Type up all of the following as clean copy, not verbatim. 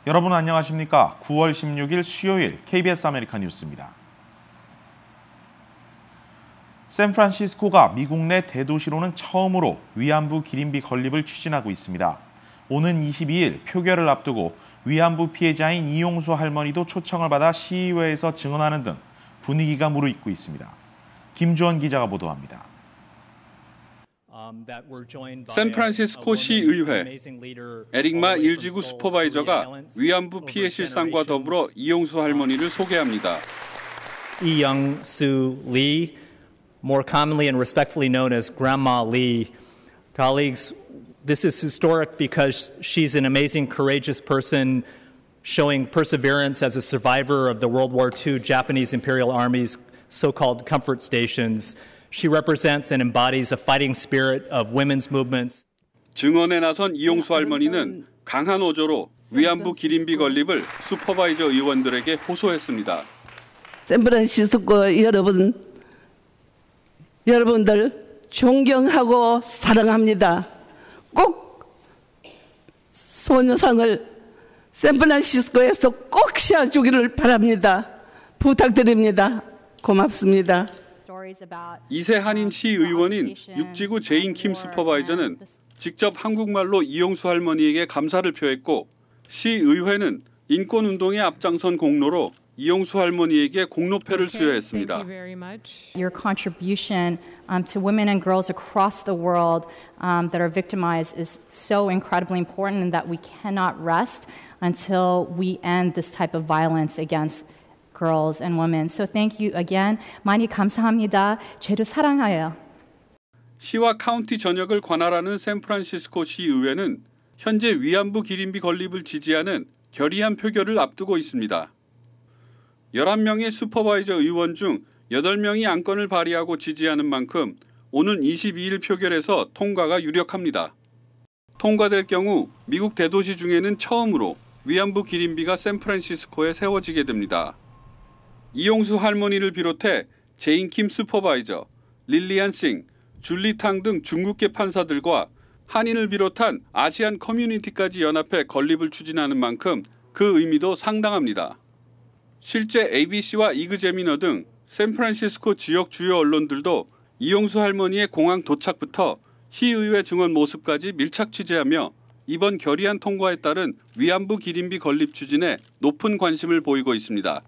여러분 안녕하십니까? 9월 16일 수요일 KBS 아메리카 뉴스입니다. 샌프란시스코가 미국 내 대도시로는 처음으로 위안부 기림비 건립을 추진하고 있습니다. 오는 22일 표결을 앞두고 위안부 피해자인 이용수 할머니도 초청을 받아 시의회에서 증언하는 등 분위기가 무르익고 있습니다. 김주원 기자가 보도합니다. 샌프란시스코 시의회 에릭마 1지구 슈퍼바이저가 위안부 피해 실상과 더불어 이용수 할머니를 소개합니다. 이영수 Lee, more commonly and respectfully known as Grandma Lee. Colleagues, this is historic because she's an amazing, courageous person showing perseverance as a survivor of the World War II Japanese Imperial Army's so-called comfort stations. She represents and embodies a fighting spirit of women's movements. 증언에 나선 이용수 할머니는 강한 어조로 위안부 기림비 건립을 슈퍼바이저 의원들에게 호소했습니다. 샌프란시스코 여러분들 존경하고 사랑합니다. 꼭 소녀상을 샌프란시스코에서 꼭 씌워주기를 바랍니다. 부탁드립니다. 고맙습니다. 이세 한인 시의원인 6지구 제인 킴 슈퍼바이저는 직접 한국말로 이용수 할머니에게 감사를 표했고 시의회는 인권운동에 앞장선 공로로 이용수 할머니에게 공로패를 수여했습니다. Your contribution to women and girls across the world that are victimized is so incredibly important and that we cannot rest until we end this type of violence against girls and women. So thank you again. 많이 감사합니다. 죄를 사랑해요. 시와 카운티 전역을 관할하는 샌프란시스코 시의회는 현재 위안부 기림비 건립을 지지하는 결의안 표결을 앞두고 있습니다. 11명의 슈퍼바이저 의원 중 8명이 안건을 발의하고 지지하는 만큼 오는 22일 표결에서 통과가 유력합니다. 통과될 경우 미국 대도시 중에는 처음으로 위안부 기림비가 샌프란시스코에 세워지게 됩니다. 이용수 할머니를 비롯해 제인 킴 슈퍼바이저, 릴리안 싱, 줄리 탕 등 중국계 판사들과 한인을 비롯한 아시안 커뮤니티까지 연합해 건립을 추진하는 만큼 그 의미도 상당합니다. 실제 ABC와 이그제미너 등 샌프란시스코 지역 주요 언론들도 이용수 할머니의 공항 도착부터 시의회 증언 모습까지 밀착 취재하며 이번 결의안 통과에 따른 위안부 기림비 건립 추진에 높은 관심을 보이고 있습니다.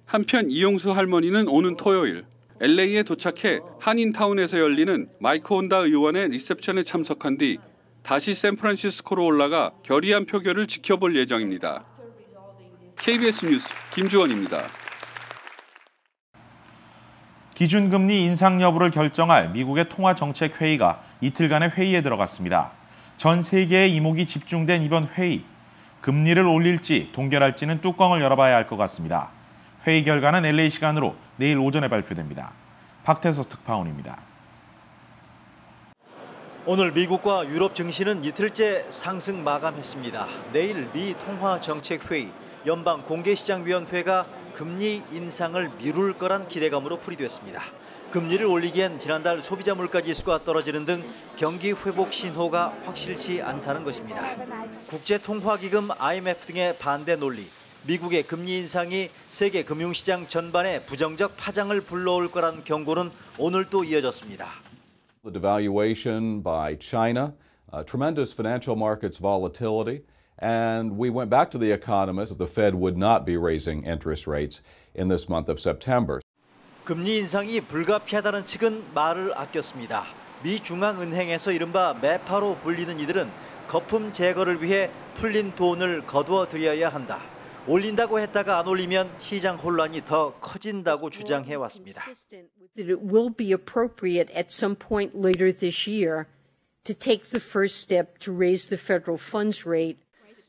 한편 이용수 할머니는 오는 토요일 LA에 도착해 한인타운에서 열리는 마이크 혼다 의원의 리셉션에 참석한 뒤 다시 샌프란시스코로 올라가 결의안 표결을 지켜볼 예정입니다. KBS 뉴스 김주원입니다. 기준금리 인상 여부를 결정할 미국의 통화정책회의가 이틀간의 회의에 들어갔습니다. 전 세계의 이목이 집중된 이번 회의. 금리를 올릴지 동결할지는 뚜껑을 열어봐야 할 것 같습니다. 회의 결과는 LA 시간으로 내일 오전에 발표됩니다. 박태석 특파원입니다. 오늘 미국과 유럽 증시는 이틀째 상승 마감했습니다. 내일 미 통화정책회의 연방공개시장위원회가 금리 인상을 미룰 거란 기대감으로 풀이됐습니다. 금리를 올리기엔 지난달 소비자 물가지수가 떨어지는 등 경기 회복 신호가 확실치 않다는 것입니다. 국제통화기금 IMF 등의 반대 논리, 미국의 금리 인상이 세계 금융시장 전반에 부정적 파장을 불러올 거란 경고는 오늘 또 이어졌습니다. The devaluation by China, tremendous financial markets volatility, and we went back to the economists that the Fed would not be raising interest rates in this month of September. 금리 인상이 불가피하다는 측은 말을 아꼈습니다. 미 중앙은행에서 이른바 매파로 불리는 이들은 거품 제거를 위해 풀린 돈을 거두어 들여야 한다. 올린다고 했다가 안 올리면 시장 혼란이 더 커진다고 주장해 왔습니다. It will be appropriate at some point later this year to take the first step to raise the federal funds rate.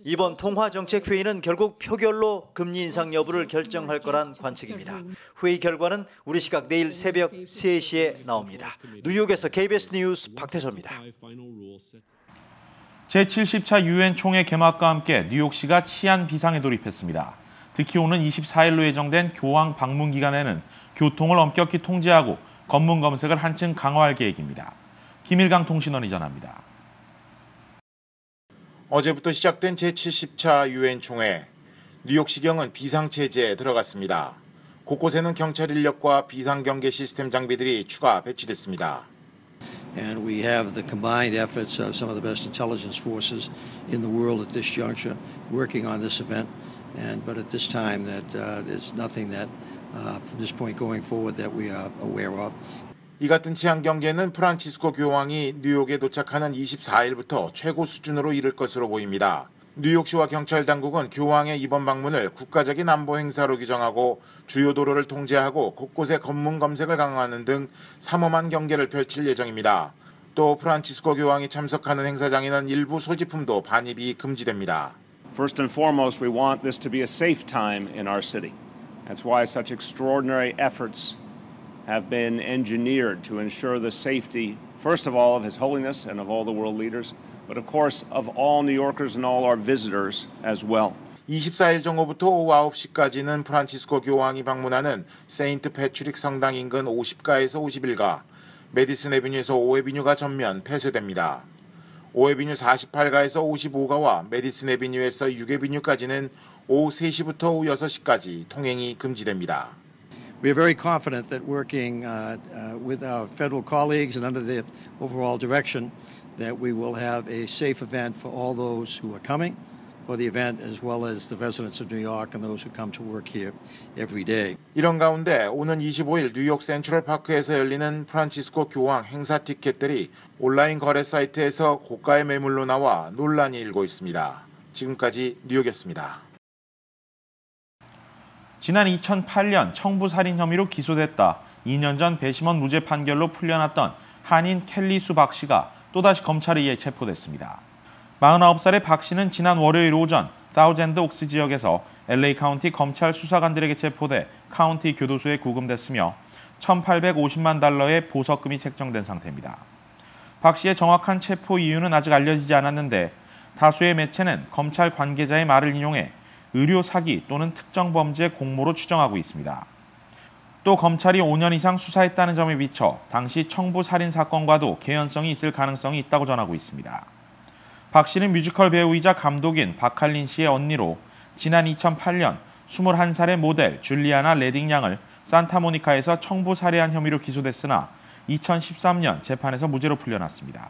이번 통화정책회의는 결국 표결로 금리 인상 여부를 결정할 거란 관측입니다. 회의 결과는 우리 시각 내일 새벽 3시에 나옵니다. 뉴욕에서 KBS 뉴스 박태서입니다. 제70차 유엔 총회 개막과 함께 뉴욕시가 치안 비상에 돌입했습니다. 특히 오는 24일로 예정된 교황 방문 기간에는 교통을 엄격히 통제하고 검문 검색을 한층 강화할 계획입니다. 김일강 통신원이 전합니다. 어제부터 시작된 제70차 유엔 총회. 뉴욕시경은 비상체제에 들어갔습니다. 곳곳에는 경찰 인력과 비상경계 시스템 장비들이 추가 배치됐습니다. And we have the combined efforts of some of the best intelligence forces in the world at this juncture working on this event. But at this time, that there's nothing that, from this point going forward, that we are aware of. 이 같은 치안 경계는 프란치스코 교황이 뉴욕에 도착하는 24일부터 최고 수준으로 이를 것으로 보입니다. 뉴욕시와 경찰 당국은 교황의 이번 방문을 국가적인 안보 행사로 규정하고 주요 도로를 통제하고 곳곳에 검문 검색을 강화하는 등 삼엄한 경계를 펼칠 예정입니다. 또 프란치스코 교황이 참석하는 행사장에는 일부 소지품도 반입이 금지됩니다. First and foremost, we want this to be a safe time in our city. That's why such extraordinary efforts have been engineered to ensure the safety, first of all, of His Holiness and of all the world leaders, but of course of all New Yorkers and all our visitors as well. 24일 정오부터 오후 9시까지는 프란치스코 교황이 방문하는 세인트 패트릭 성당 인근 50가에서 51가, 메디슨 애비뉴에서 5애비뉴가 전면 폐쇄됩니다. 5애비뉴 48가에서 55가와 메디슨 애비뉴에서 6애비뉴까지는 오후 3시부터 오후 6시까지 통행이 금지됩니다. We are very confident that working with our federal colleagues and under the overall direction that we will have a safe event for all those who are coming for the event as well as the residents of New York and those who come to work here every day. 이런 가운데 오는 25일 뉴욕 센트럴파크에서 열리는 프란치스코 교황 행사 티켓들이 온라인 거래 사이트에서 고가의 매물로 나와 논란이 일고 있습니다. 지금까지 뉴욕이었습니다. 지난 2008년 청부살인 혐의로 기소됐다 2년 전 배심원 무죄 판결로 풀려났던 한인 켈리 수 박 씨가 또다시 검찰에 의해 체포됐습니다. 49살의 박 씨는 지난 월요일 오전 사우젠드 옥스 지역에서 LA 카운티 검찰 수사관들에게 체포돼 카운티 교도소에 구금됐으며 1,850만 달러의 보석금이 책정된 상태입니다. 박 씨의 정확한 체포 이유는 아직 알려지지 않았는데 다수의 매체는 검찰 관계자의 말을 인용해 의료 사기 또는 특정 범죄 공모로 추정하고 있습니다. 또 검찰이 5년 이상 수사했다는 점에 비춰 당시 청부 살인 사건과도 개연성이 있을 가능성이 있다고 전하고 있습니다. 박 씨는 뮤지컬 배우이자 감독인 박할린 씨의 언니로 지난 2008년 21살의 모델 줄리아나 레딩 양을 산타모니카에서 청부 살해한 혐의로 기소됐으나 2013년 재판에서 무죄로 풀려났습니다.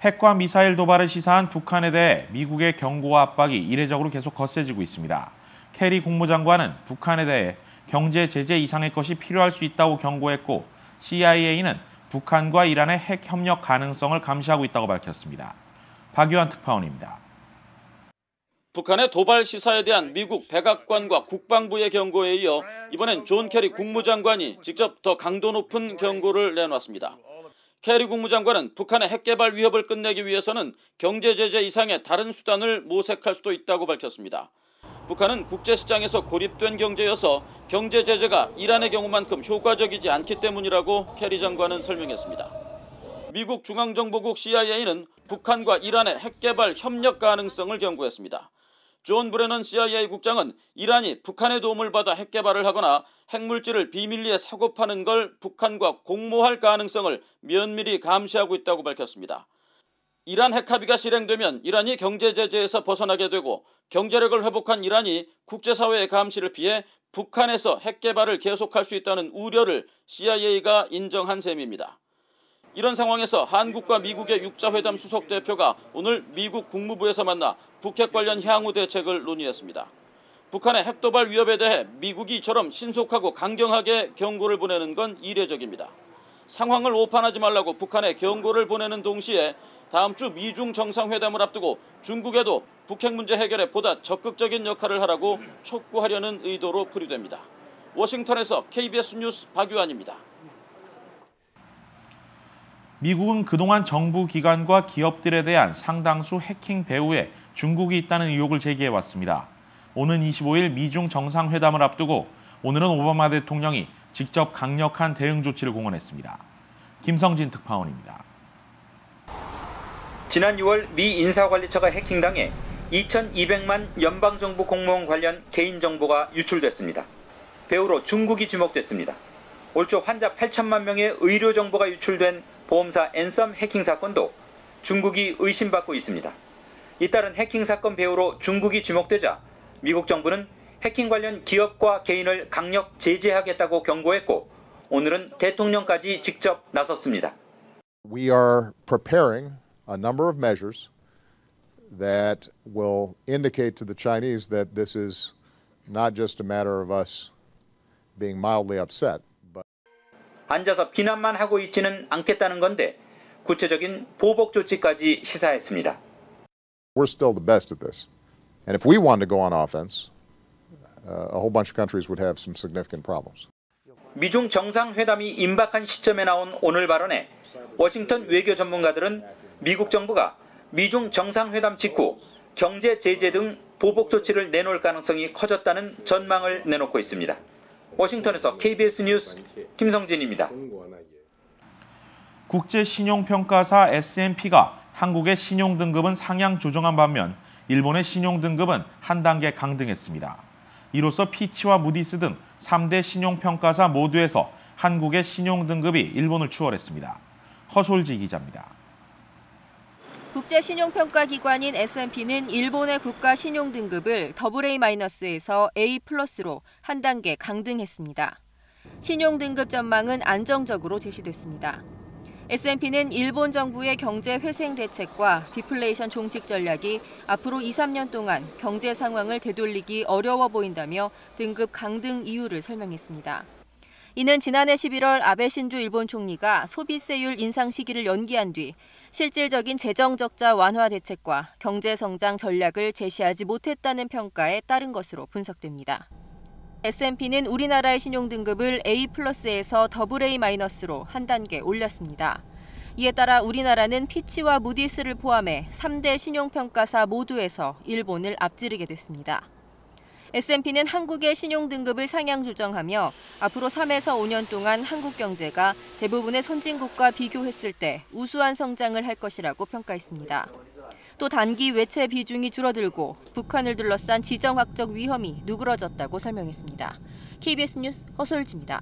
핵과 미사일 도발을 시사한 북한에 대해 미국의 경고와 압박이 이례적으로 계속 거세지고 있습니다. 캐리 국무장관은 북한에 대해 경제 제재 이상의 것이 필요할 수 있다고 경고했고 CIA는 북한과 이란의 핵 협력 가능성을 감시하고 있다고 밝혔습니다. 박유한 특파원입니다. 북한의 도발 시사에 대한 미국 백악관과 국방부의 경고에 이어 이번엔 존 캐리 국무장관이 직접 더 강도 높은 경고를 내놨습니다. 캐리 국무장관은 북한의 핵개발 위협을 끝내기 위해서는 경제 제재 이상의 다른 수단을 모색할 수도 있다고 밝혔습니다. 북한은 국제시장에서 고립된 경제여서 경제 제재가 이란의 경우만큼 효과적이지 않기 때문이라고 캐리 장관은 설명했습니다. 미국 중앙정보국 CIA는 북한과 이란의 핵개발 협력 가능성을 경고했습니다. 존 브레넌 CIA 국장은 이란이 북한의 도움을 받아 핵개발을 하거나 핵물질을 비밀리에 사고 파는 걸 북한과 공모할 가능성을 면밀히 감시하고 있다고 밝혔습니다. 이란 핵합의가 실행되면 이란이 경제 제재에서 벗어나게 되고 경제력을 회복한 이란이 국제사회의 감시를 피해 북한에서 핵개발을 계속할 수 있다는 우려를 CIA가 인정한 셈입니다. 이런 상황에서 한국과 미국의 육자회담 수석대표가 오늘 미국 국무부에서 만나 북핵 관련 향후 대책을 논의했습니다. 북한의 핵도발 위협에 대해 미국이 이처럼 신속하고 강경하게 경고를 보내는 건 이례적입니다. 상황을 오판하지 말라고 북한에 경고를 보내는 동시에 다음 주 미중 정상회담을 앞두고 중국에도 북핵 문제 해결에 보다 적극적인 역할을 하라고 촉구하려는 의도로 풀이됩니다. 워싱턴에서 KBS 뉴스 박유한입니다. 미국은 그동안 정부 기관과 기업들에 대한 상당수 해킹 배후에 중국이 있다는 의혹을 제기해왔습니다. 오는 25일 미중 정상회담을 앞두고 오늘은 오바마 대통령이 직접 강력한 대응 조치를 공언했습니다. 김성진 특파원입니다. 지난 6월 미 인사관리처가 해킹당해 2,200만 연방정부 공무원 관련 개인정보가 유출됐습니다. 배후로 중국이 주목됐습니다. 올 초 환자 8천만 명의 의료 정보가 유출된 보험사 앤썸 해킹 사건도 중국이 의심받고 있습니다. 잇따른 해킹 사건 배후로 중국이 주목되자 미국 정부는 해킹 관련 기업과 개인을 강력 제재하겠다고 경고했고 오늘은 대통령까지 직접 나섰습니다. We are preparing a number of measures that will indicate to the Chinese that this is not just a matter of us being mildly upset. 앉아서 비난만 하고 있지는 않겠다는 건데 구체적인 보복 조치까지 시사했습니다. We're still the best at this. And if we wanted to go on offense, a whole bunch of countries would have some significant problems. 미중 정상회담이 임박한 시점에 나온 오늘 발언에 워싱턴 외교 전문가들은 미국 정부가 미중 정상회담 직후 경제 제재 등 보복 조치를 내놓을 가능성이 커졌다는 전망을 내놓고 있습니다. 워싱턴에서 KBS 뉴스 김성진입니다. 국제신용평가사 S&P가 한국의 신용등급은 상향 조정한 반면 일본의 신용등급은 한 단계 강등했습니다. 이로써 피치와 무디스 등 3대 신용평가사 모두에서 한국의 신용등급이 일본을 추월했습니다. 허솔지 기자입니다. 국제신용평가기관인 S&P는 일본의 국가 신용등급을 AA-에서 A+로 한 단계 강등했습니다. 신용등급 전망은 안정적으로 제시됐습니다. S&P는 일본 정부의 경제 회생 대책과 디플레이션 종식 전략이 앞으로 2, 3년 동안 경제 상황을 되돌리기 어려워 보인다며 등급 강등 이유를 설명했습니다. 이는 지난해 11월 아베 신조 일본 총리가 소비세율 인상 시기를 연기한 뒤 실질적인 재정 적자 완화 대책과 경제 성장 전략을 제시하지 못했다는 평가에 따른 것으로 분석됩니다. S&P는 우리나라의 신용등급을 A+에서 AA-로 한 단계 올렸습니다. 이에 따라 우리나라는 피치와 무디스를 포함해 3대 신용평가사 모두에서 일본을 앞지르게 됐습니다. S&P는 한국의 신용등급을 상향 조정하며 앞으로 3에서 5년 동안 한국 경제가 대부분의 선진국과 비교했을 때 우수한 성장을 할 것이라고 평가했습니다. 또 단기 외채 비중이 줄어들고 북한을 둘러싼 지정학적 위험이 누그러졌다고 설명했습니다. KBS 뉴스 허솔지입니다.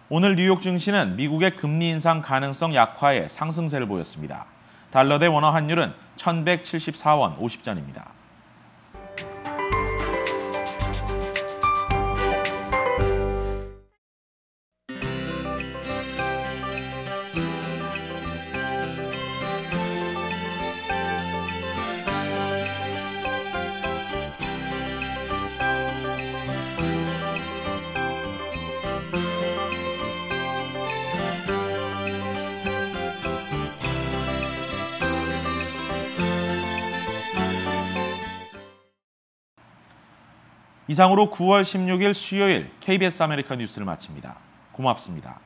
오늘 뉴욕 증시는 미국의 금리 인상 가능성 약화에 상승세를 보였습니다. 달러 대 원화 환율은 1174원 50전입니다. 이상으로 9월 16일 수요일 KBS 아메리카 뉴스를 마칩니다. 고맙습니다.